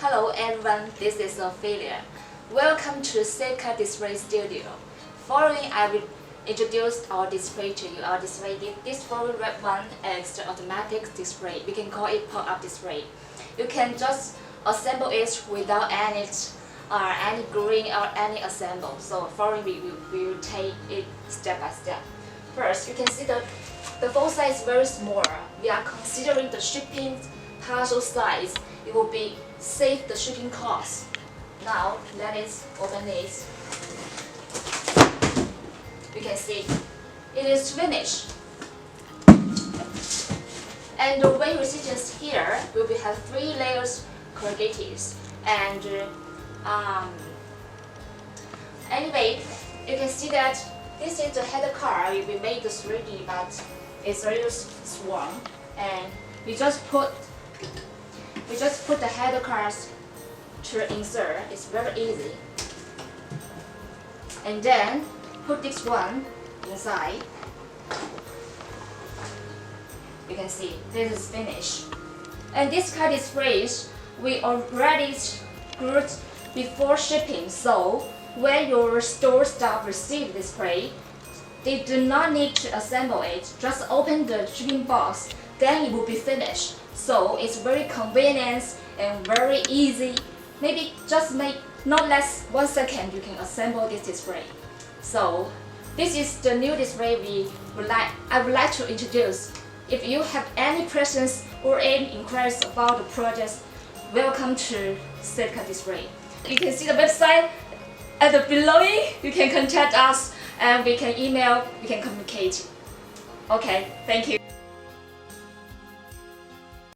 Hello everyone, this is Ophelia. Welcome to Safeka Display Studio. Following, I will introduce our display to you. Our display, this following red one is the automatic display. We can call it pop-up display. You can just assemble it without any gluing or any assemble. So following, we will take it step by step. First, you can see the font size is very small. We are considering the shipping parcel size. It will be save the shipping cost. Now let us open this. You can see it is finished. And the weight resistance here will have 3 layers corrugated. And anyway, you can see that this is the header card. We made the 3D, but it's a little swarm, and we just put the header cards to insert. It's very easy. And then put this one inside. You can see this is finished. And this card displays we already glued before shipping, so when your store staff receive this display, they do not need to assemble it. Just open the shipping box, then it will be finished. So it's very convenient and very easy. Maybe just make not less 1 second you can assemble this display. So this is the new display I would like to introduce. If you have any questions or any inquiries about the project, welcome to Safeka Display. You can see the website at the below. You can contact us and we can email, we can communicate. Okay, thank you.